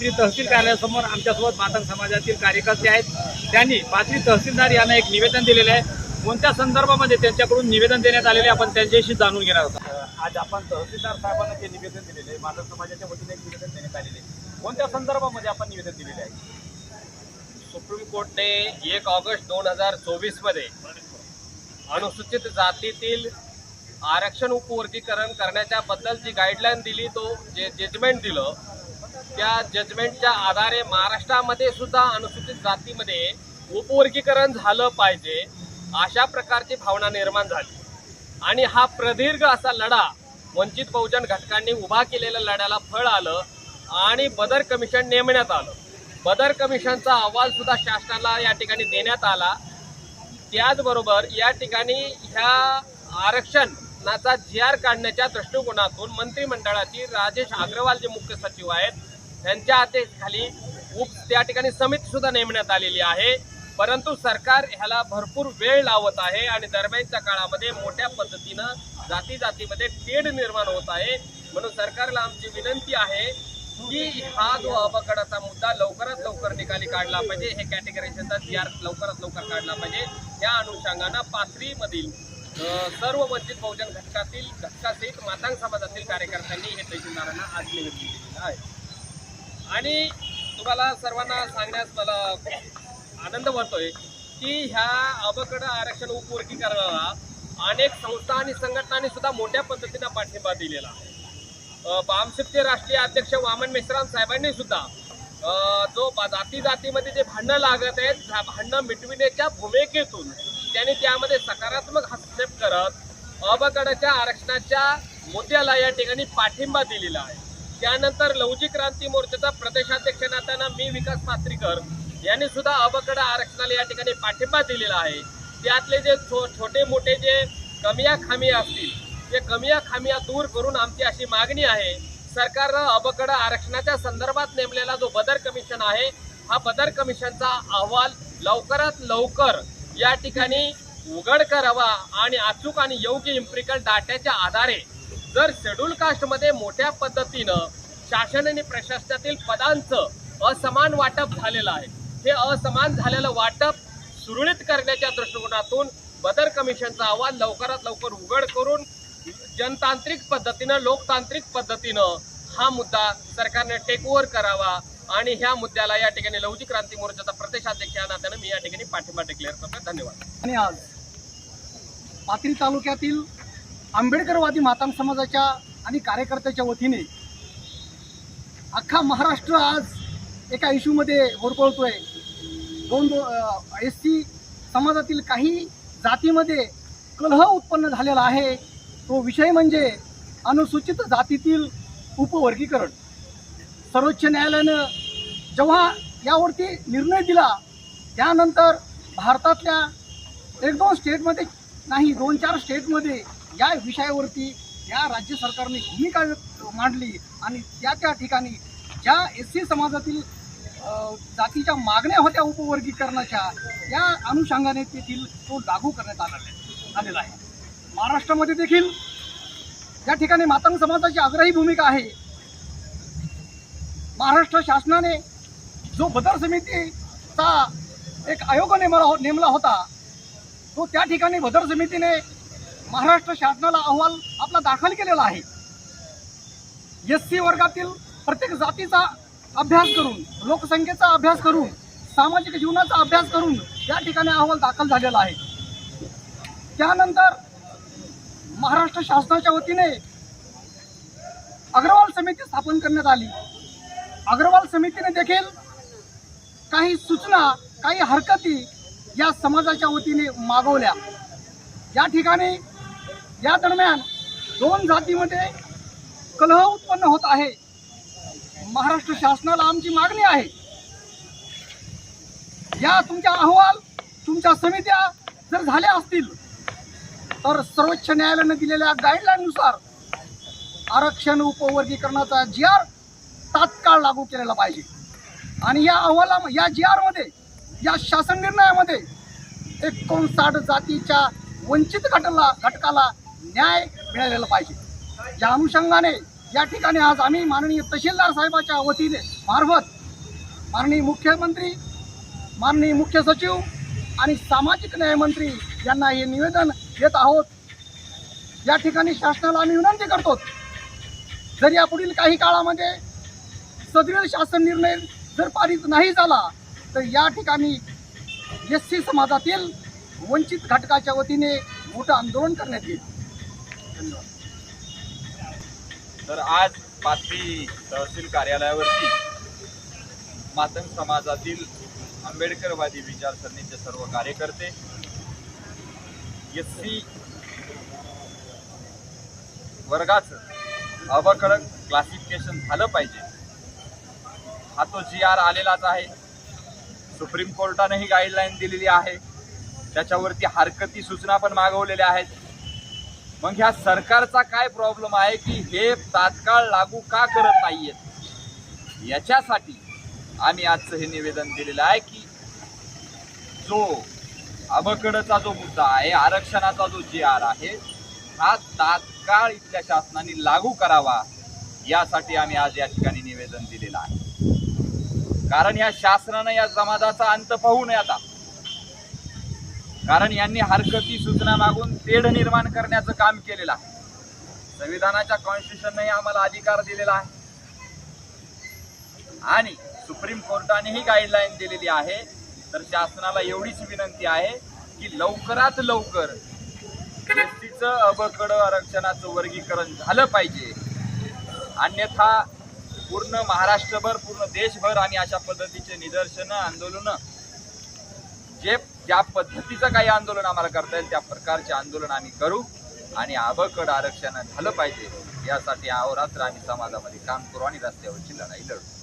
तहसील कार्यालयासमोर आमच्यासोबत मातंग समाजातील कार्यकर्ते आहेत. त्यांनी पाथरी तहसीलदार यांना एक निवेदन दिलेले आहे. कोणत्या संदर्भामध्ये त्यांच्याकडून निवेदन देण्यात आलेले आपण त्यांच्याशी जाणून घेणार आहोत. आज आपण तहसीलदार साहेबांना जे निवेदन दिलेले आहे, मातंग समाजाच्या वतीने एक निवेदन देण्यात आलेले आहे. कोणत्या संदर्भामध्ये आपण निवेदन दिलेले आहे? सुप्रीम कोर्टने 1 ऑगस्ट 2024 मध्ये अनुसूचित जातीतील आरक्षण उपवर्गीकरण करण्याच्या बद्दल जी गाईडलाईन दिली, तो जे जजमेंट दिलं, त्या जजमेंटच्या आधारे महाराष्ट्रामध्ये सुद्धा अनुसूचित जातीमध्ये उपवर्गीकरण झालं पाहिजे अशा प्रकारची भावना निर्माण झाली. आणि हा प्रदीर्घ असा लढा वंचित बहुजन घटकांनी उभा केलेल्या लढ्याला फळ आलं आणि बदर कमिशन नेमण्यात आलं. बदर कमिशनचा अहवाल सुद्धा शासनाला या ठिकाणी देण्यात आला. त्याचबरोबर या ठिकाणी ह्या आरक्षणाचा GR काढण्याच्या दृष्टिकोनातून मंत्रिमंडळाची राजेश अग्रवाल जे मुख्य सचिव आहेत त्यांच्या हातेखाली त्या ठिकाणी समिती सुद्धा नेमण्यात आलेली आहे. परंतु सरकार ह्याला भरपूर वेळ लावत आहे आणि दरम्यानच्या काळामध्ये मोठ्या पद्धतीनं जातीमध्ये तेढ निर्माण होत आहे. म्हणून सरकारला आमची विनंती आहे की हा जो अबकडाचा मुद्दा लवकरात लवकर निकाली काढला पाहिजे. हे कॅटेगरायझेशनचा GR लवकरात लवकर काढला पाहिजे. या अनुषंगानं पाथरीमधील सर्व वंचित बहुजन घटकासहित मातंग समाजातील कार्यकर्त्यांनी हे तहसीलदारांना आज निवेदन दिलेलं आहे. आणि तुम्हाला सर्वांना सांगण्यास मला आनंद वाटतोय की ह्या अबकड आरक्षण उपवर्गीकरणाला अनेक संस्था आणि संघटनांनी सुद्धा मोठ्या पद्धतीनं पाठिंबा दिलेला आहे. बामशिफ्टचे राष्ट्रीय अध्यक्ष वामन मेश्राम साहेबांनी सुद्धा जो जातीमध्ये जे भांडणं लागत आहेत, ह्या भांडणं मिटविण्याच्या भूमिकेतून त्यांनी त्यामध्ये सकारात्मक हस्तक्षेप करत अबकडाच्या आरक्षणाच्या मुद्द्याला या ठिकाणी पाठिंबा दिलेला आहे. त्यानंतर लवजी क्रांती मोर्चाचा प्रदेशाध्यक्ष नात्यानं मी विकास पाथरीकर यांनी सुद्धा अबकड आरक्षणाला या ठिकाणी पाठिंबा दिलेला आहे. त्यातले जे छोटे मोठे जे कमिया खामिया असतील, ते कमिया खामिया दूर करून आमची अशी मागणी आहे, सरकारनं अबकड आरक्षणाच्या संदर्भात नेमलेला जो बदर कमिशन आहे, हा बदर कमिशनचा अहवाल लवकरात लवकर या ठिकाणी उघड करावा आणि अचूक आणि योग्य इम्पिरिकल डाट्याच्या आधारे जर शेड्यूल कास्टमध्ये मोठ्या पद्धतीनं शासन आणि प्रशासनातील पदांचं असमान वाटप झालेलं आहे, हे असमान झालेलं वाटप सुरळीत करण्याच्या दृष्टिकोनातून बदर कमिशनचा अहवाल लवकरात लवकर उघड करून जनतांत्रिक पद्धतीनं लोकतांत्रिक पद्धतीनं हा मुद्दा सरकारने टेक ओव्हर करावा आणि ह्या मुद्द्याला या ठिकाणी लवजी क्रांती मोर्चाचा प्रदेशाध्यक्ष या नात्यानं मी या ठिकाणी पाठिंबा डिक्लेअर करतो. धन्यवाद. आणि आज पाथरी तालुक्यातील आंबेडकरवादी मातंग समाजाच्या आणि कार्यकर्त्याच्या वतीने अख्खा महाराष्ट्र आज एका इश्यूमध्ये होरपळतोय. SC समाजातील काही जातीमध्ये कलह उत्पन्न झालेला आहे. तो विषय म्हणजे अनुसूचित जातीतील उपवर्गीकरण. सर्वोच्च न्यायालयानं जेव्हा यावरती निर्णय दिला, त्यानंतर भारतातल्या 1-2 स्टेटमध्ये नाही 2-4 स्टेटमध्ये या विषयावरती या राज्य सरकारने भूमिका मांडली आणि त्या ठिकाणी ज्या SC समाजातील जातीच्या मागण्या होत्या उपवर्गीकरणाच्या, त्या अनुषंगाने तेथील तो लागू करण्यात आलेला आहे. महाराष्ट्रामध्ये देखील या ठिकाणी मातंग समाजाची आग्रही भूमिका आहे. महाराष्ट्र शासनाने जो बदर समितीचा एक आयोग नेमला होता, तो त्या ठिकाणी बदर समितीने महाराष्ट्र शासनाला अहवाल आपला दाखल केलेला आहे. SC वर्गातील प्रत्येक जातीचा अभ्यास करून, लोकसंख्येचा अभ्यास करून, सामाजिक जीवनाचा अभ्यास करून या ठिकाणी अहवाल दाखल झालेला आहे. त्यानंतर महाराष्ट्र शासनाच्या वतीने अग्रवाल समिती स्थापन करण्यात आली. अग्रवाल समितीने देखील काही सूचना, काही हरकती या समाजाच्या वतीने मागवल्या. या ठिकाणी या दरम्यान 2 जातीमध्ये कलह उत्पन्न होत आहे. महाराष्ट्र शासनाला आमची मागणी आहे, या तुमच्या अहवाल, तुमच्या समित्या जर झाल्या असतील तर सर्वोच्च न्यायालयाने दिलेल्या गाईडलाईननुसार आरक्षण उपवर्गीकरणाचा GR तात्काळ लागू केलेला पाहिजे. आणि या या GR मध्ये, या शासन निर्णयामध्ये 59 जातीच्या वंचित घटकाला न्याय मिळालेला पाहिजे. या अनुषंगाने या ठिकाणी आज आम्ही माननीय तहसीलदार साहेबाच्या वतीने मार्फत माननीय मुख्यमंत्री, माननीय मुख्य सचिव आणि सामाजिक न्याय मंत्री यांना हे निवेदन देत आहोत. या ठिकाणी शासनाला आम्ही विनंती करतो, जर यापुढील काही काळामध्ये सदरील शासन निर्णय जर पारित नाही झाला तर या ठिकाणी SC समाजातील वंचित घटकाच्या वतीने मोठं आंदोलन करण्यात येईल. धन्यवाद. तर आज पाथरी तहसील कार्यालयावरती मातंग समाजातील आंबेडकरवादी विचारसरणीचे सर्व कार्यकर्ते, SC वर्गाचं अबकडक क्लासिफिकेशन झालं पाहिजे, हा तो GR आलेलाच आहे. सुप्रीम कोर्टानेही गाईडलाईन दिलेली आहे, त्याच्यावरती हरकती सूचना पण मागवलेल्या आहेत. मग ह्या सरकारचा काय प्रॉब्लेम आहे की हे तात्काळ लागू का करत नाहीयेत, याच्यासाठी आम्ही आजचं हे निवेदन दिलेलं आहे की जो अबकडचा जो मुद्दा आहे, आरक्षणाचा जो GR आहे, हा तात्काळ इथल्या शासनाने लागू करावा, यासाठी आम्ही आज या ठिकाणी निवेदन दिलेलं आहे. कारण या शासनानं या जमादाचा अंत पाहू नये आता, कारण यांनी हरकती सूचना मागून तेढ निर्माण करण्याचं काम केलेलं आहे. संविधानाच्या कॉन्स्टिट्यूशनने आम्हाला अधिकार दिलेला आहे आणि सुप्रीम कोर्टानेही गाईडलाईन दिलेली आहे. तर शासनाला एवढीच विनंती आहे की लवकरात लवकर SCचं अबकड आरक्षणाचं वर्गीकरण झालं पाहिजे, अन्यथा पूर्ण महाराष्ट्रभर, पूर्ण देशभर आम्ही अशा पद्धतीचे निदर्शनं, आंदोलनं, ज्या पद्धतीचं काही आंदोलन आम्हाला करता येईल त्या प्रकारचे आंदोलन आम्ही करू आणि अबकड आरक्षण झालं पाहिजे यासाठी अहोरात्र आम्ही समाजामध्ये काम करू आणि रस्त्यावरची लढाई लढू.